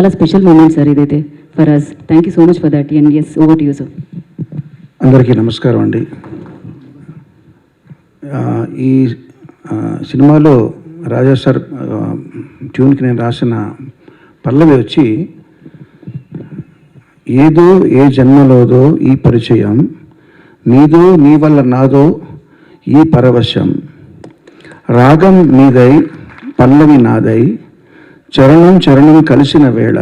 చాలా special moment sir ఇదైతే for us. Thank you so much for that. And yes, over to you sir. అందరికీ నమస్కారం అండి. ఈ సినిమాలో రాజా సార్ ట్యూన్కి నేను రాసిన పల్లవి వచ్చి, ఏదో ఏ జన్మలోదో ఈ పరిచయం, నీదో నీ వల్ల నాదో ఈ పరవశం, రాగం నీదై పల్లవి నాదై, చరణం చరణం కలిసిన వేళ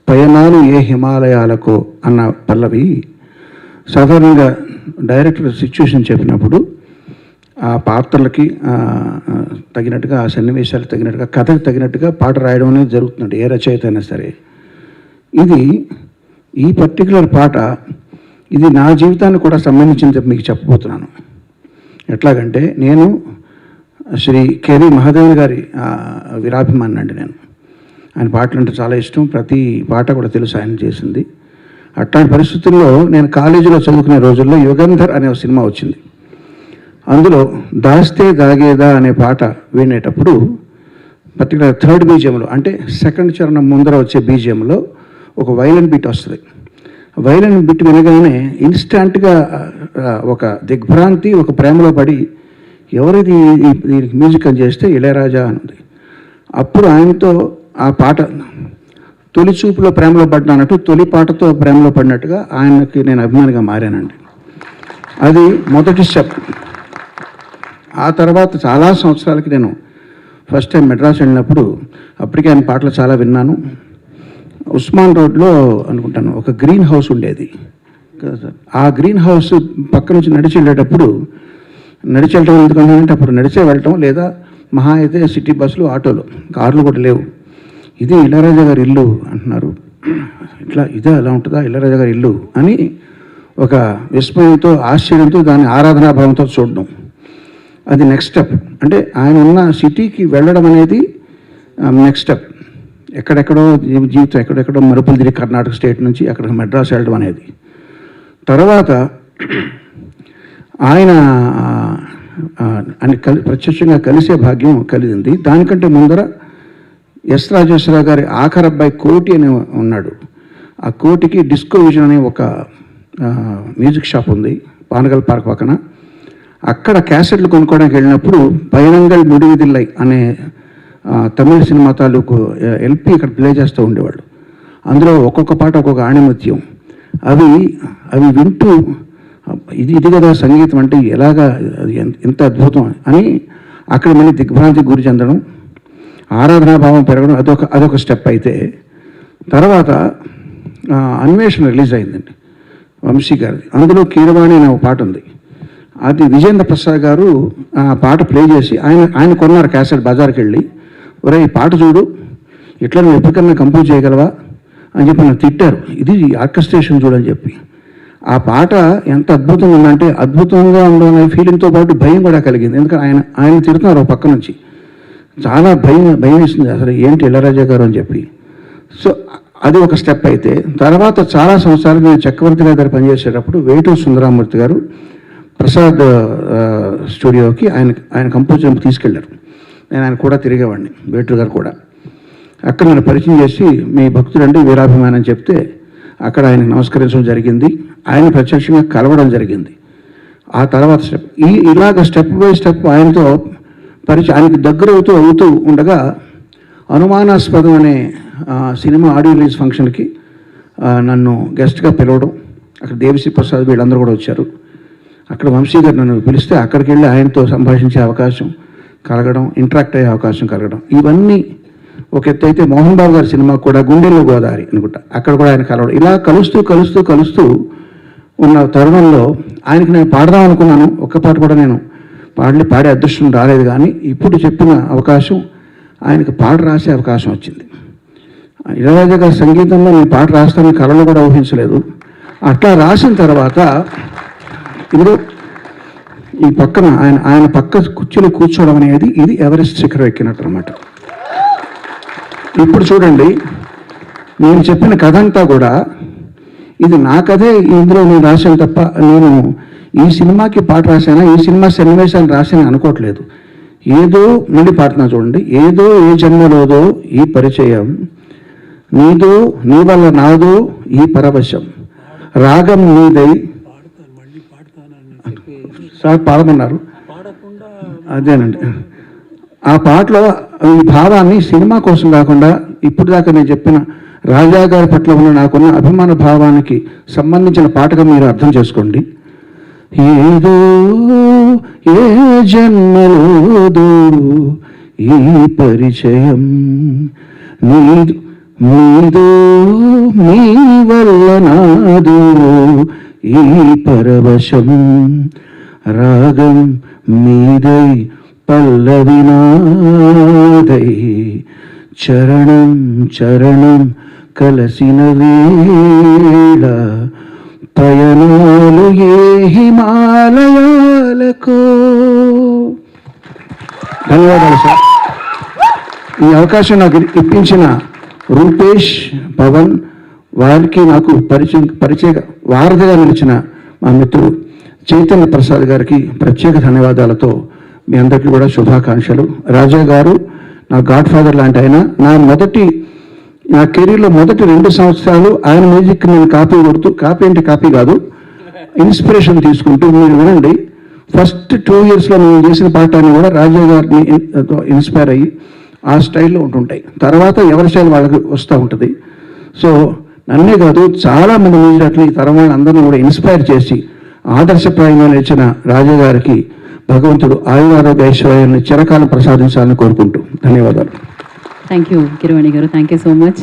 పయనాలు ఏ హిమాలయాలకు అన్న పల్లవి. సాధారణంగా డైరెక్టర్ సిచ్యువేషన్ చెప్పినప్పుడు ఆ పాత్రలకి తగినట్టుగా, ఆ సన్నివేశాలకు తగినట్టుగా, కథకు తగినట్టుగా పాట రాయడం అనేది జరుగుతుంది, ఏ రచయిత అయినా సరే. ఇది ఈ పర్టికులర్ పాట ఇది నా జీవితానికి కూడా సంబంధించింది మీకు చెప్పబోతున్నాను. ఎట్లాగంటే, నేను శ్రీ కెవి మహాదేవన్ గారి వీరాభిమాని అండి. నేను ఆయన పాటలు అంటే చాలా ఇష్టం, ప్రతి పాట కూడా తెలుసు ఆయన చేసింది. అట్లాంటి పరిస్థితుల్లో నేను కాలేజీలో చదువుకునే రోజుల్లో యుగంధర్ అనే ఒక సినిమా వచ్చింది. అందులో దాస్తే దాగేదా అనే పాట వినేటప్పుడు పర్టికులర్ థర్డ్ బీజియంలో, అంటే సెకండ్ చరణం ముందర వచ్చే బీజియంలో ఒక వైలన్ బీట్ వస్తుంది. వైలన్ బీట్ వినగానే ఇన్స్టాంట్గా ఒక దిగ్భ్రాంతి, ఒక ప్రేమలో పడి, ఎవరిది దీనికి మ్యూజిక్ అని చేస్తే ఇళయరాజా అనుంది. అప్పుడు ఆయనతో ఆ పాట తొలి చూపులో ప్రేమలో పడ్డానట్టు, తొలి పాటతో ప్రేమలో పడినట్టుగా ఆయనకి నేను అభిమానిగా మారానండి. అది మొదటి స్టెప్. ఆ తర్వాత చాలా సంవత్సరాలకి నేను ఫస్ట్ టైం మెడ్రాస్ వెళ్ళినప్పుడు, అప్పటికే ఆయన పాటలు చాలా విన్నాను. ఉస్మాన్ రోడ్లో అనుకుంటాను ఒక గ్రీన్ హౌస్ ఉండేది. ఆ గ్రీన్ హౌస్ పక్క నుంచి నడిచి వెళ్ళేటప్పుడు, నడిచి వెళ్ళటం ఎందుకంటే అప్పుడు నడిచే వెళ్ళటం, లేదా మహా అయితే సిటీ బస్సులు, ఆటోలు, కార్లు కూడా లేవు. ఇది ఇళయరాజా గారి ఇల్లు అంటున్నారు, ఇట్లా ఇదే అలా ఉంటుందా ఇళయరాజా గారి ఇల్లు అని ఒక విస్మయంతో, ఆశ్చర్యంతో, దాని ఆరాధనాభావంతో చూడడం. అది నెక్స్ట్ స్టెప్. అంటే ఆయన ఉన్న సిటీకి వెళ్ళడం అనేది నెక్స్ట్ స్టెప్. ఎక్కడెక్కడో జీవితం ఎక్కడెక్కడో మరుపులు తిరిగి కర్ణాటక స్టేట్ నుంచి అక్కడ మెడ్రాస్ వెళ్ళడం అనేది. తర్వాత ఆయన ప్రత్యక్షంగా కలిసే భాగ్యం కలిగింది. దానికంటే ముందర ఎస్ రాజేశ్వరరావు గారి ఆఖరి అబ్బాయి కోటి అని ఉన్నాడు. ఆ కోటికి డిస్కో విజన్ అనే ఒక మ్యూజిక్ షాప్ ఉంది పానగల్ పార్క్ పక్కన. అక్కడ క్యాసెట్లు కొనుక్కోవడానికి వెళ్ళినప్పుడు పయనంగల్ ముడివిదిల్లై అనే తమిళ సినిమా తాలూకు ఎల్పి ఇక్కడ ప్లే చేస్తూ ఉండేవాళ్ళు. అందులో ఒక్కొక్క పాట ఒక్కొక్క ఆణిముత్యం. అవి వింటూ ఇది కదా సంగీతం అంటే, ఎలాగా ఎంత అద్భుతం అని అక్కడ మళ్ళీ దిగ్భ్రాంతికి గురి చెందడం, ఆరాధనాభావం పెరగడం, అదొక స్టెప్. అయితే తర్వాత అన్వేషణ రిలీజ్ అయిందండి వంశీ గారిది. అందులో కీరవాణి అనే ఒక పాట ఉంది. అది విజేంద్ర ప్రసాద్ గారు ఆ పాట ప్లే చేసి ఆయన కొన్నారు క్యాసెట్ బజార్కి వెళ్ళి, ఒరే ఈ పాట చూడు, ఇట్లా నువ్వు ఎప్పటికన్నా కంపోజ్ చేయగలవా అని చెప్పి నన్ను తిట్టారు. ఇది ఆర్కెస్ట్రేషన్ చూడని చెప్పి. ఆ పాట ఎంత అద్భుతంగా ఉందంటే, అద్భుతంగా ఉందనే ఫీలింగ్తో పాటు భయం కూడా కలిగింది. ఎందుకంటే ఆయన తిడుతున్నారు ఒక పక్క నుంచి, చాలా భయం వేసింది, అసలు ఏంటి ఇళయరాజా గారు అని చెప్పి. సో అది ఒక స్టెప్. అయితే తర్వాత చాలా సంవత్సరాలు నేను చక్రవర్తి గారి దగ్గర పనిచేసేటప్పుడు వేటూరు సుందరామూర్తి గారు ప్రసాద్ స్టూడియోకి ఆయన కంపోజర్ తీసుకెళ్లారు. నేను ఆయన కూడా తిరిగేవాడిని, వేటూరు గారు కూడా. అక్కడ నన్ను పరిచయం చేసి, మీ భక్తుడంటే వీరాభిమాని అని చెప్తే అక్కడ ఆయనకు నమస్కరించడం జరిగింది. ఆయన ప్రత్యక్షంగా కలవడం జరిగింది. ఆ తర్వాత స్టెప్ ఇలాగ స్టెప్ బై స్టెప్ ఆయనతో ఆయనకి దగ్గర అవుతూ ఉండగా, అనుమానాస్పదం అనే సినిమా ఆడియో రిలీజ్ ఫంక్షన్కి నన్ను గెస్ట్గా పిలవడం. అక్కడ దేవిశ్రీ ప్రసాద్ వీళ్ళందరూ కూడా వచ్చారు. అక్కడ వంశీ గారు నన్ను పిలిస్తే అక్కడికి వెళ్ళి ఆయనతో సంభాషించే అవకాశం కలగడం, ఇంటరాక్ట్ అయ్యే అవకాశం కలగడం, ఇవన్నీ ఒక ఎత్తు. అయితే మోహన్ బాబు గారి సినిమా కూడా గుండెల్లో గోదావరి అనుకుంటా, అక్కడ కూడా ఆయన కలవడం. ఇలా కలుస్తూ ఉన్న తరుణంలో ఆయనకి నేను పాడదాం అనుకున్నాను. ఒక్క పాట కూడా నేను పాడే అదృష్టం రాలేదు. కానీ ఇప్పుడు చెప్పిన అవకాశం, ఆయనకు పాట రాసే అవకాశం వచ్చింది. ఇళయరాజా గారి సంగీతంలో నేను పాట రాస్తానని కళలో కూడా ఊహించలేదు. అట్లా రాసిన తర్వాత ఇప్పుడు ఈ పక్కన ఆయన పక్క కుర్చీలో కూర్చోవడం అనేది, ఇది ఎవరెస్ట్ శిఖరం ఎక్కినట్టు అనమాట. ఇప్పుడు చూడండి, నేను చెప్పిన కథ అంతా కూడా ఇది నా కథే, ఇందులో నేను రాశాను తప్ప నేను ఈ సినిమాకి పాట రాశానా, ఈ సినిమా సన్నివేశాన్ని రాశాను అనుకోవట్లేదు. ఏదో మళ్ళీ పాడుతున్నా చూడండి. ఏదో ఏ జన్మలోదో ఈ పరిచయం, నీదు నీ వల్ల నాదు ఈ పరవశం రాగం నీదై సార్ పాడమన్నారు. అదేనండి, ఆ పాటలో ఈ భావాన్ని సినిమా కోసం కాకుండా ఇప్పుడు దాకా నేను చెప్పిన రాజా గారి పట్ల ఉన్న నాకున్న అభిమాన భావానికి సంబంధించిన పాటగా మీరు అర్థం చేసుకోండి. ఏదో ఏ జన్మలోదో ఈ పరిచయం నీదు నీదో నీ వల్ల నాదో ఈ పరవశం రాగం మీదై పల్లవి నాదై చరణం చరణం కలసిన వేళ పయనాలు ఏ హిమాలయాలకు. ధన్యవాదాలు సార్. ఈ అవకాశం నాకు ఇప్పించిన రూపేష్, పవన్, వారికి నాకు పరిచయ వారధిగా నిలిచిన మా మిత్రుడు చైతన్య ప్రసాద్ గారికి ప్రత్యేక ధన్యవాదాలతో మీ అందరికీ కూడా శుభాకాంక్షలు. రాజా గారు నా గాడ్ ఫాదర్ లాంటి ఆయన. నా కెరీర్లో మొదటి 2 సంవత్సరాలు ఆయన మ్యూజిక్ నేను కాపీ కొడుతూ, కాపీ కాదు, ఇన్స్పిరేషన్ తీసుకుంటూ, మీరు వినండి, ఫస్ట్ 2 ఇయర్స్లో నేను చేసిన పాటని కూడా రాజా గారిని ఇన్స్పైర్ అయ్యి ఆ స్టైల్లో ఉంటుంటాయి. తర్వాత ఎవరి స్టైల్ వాళ్ళకి వస్తూ ఉంటుంది. సో నన్నే కాదు, చాలామంది మ్యూజిక్ ఈ తరం వాళ్ళందరినీ కూడా ఇన్స్పైర్ చేసి ఆదర్శప్రాయంగా నిలిచిన రాజా గారికి భగవంతుడు ఆయురారోగ్య ఐశ్వర్యాన్ని చిరకాలం ప్రసాదించాలని కోరుకుంటూ ధన్యవాదాలు. థ్యాంక్ యూ కిరవాణి గారు, థ్యాంక్ యూ సో మచ్.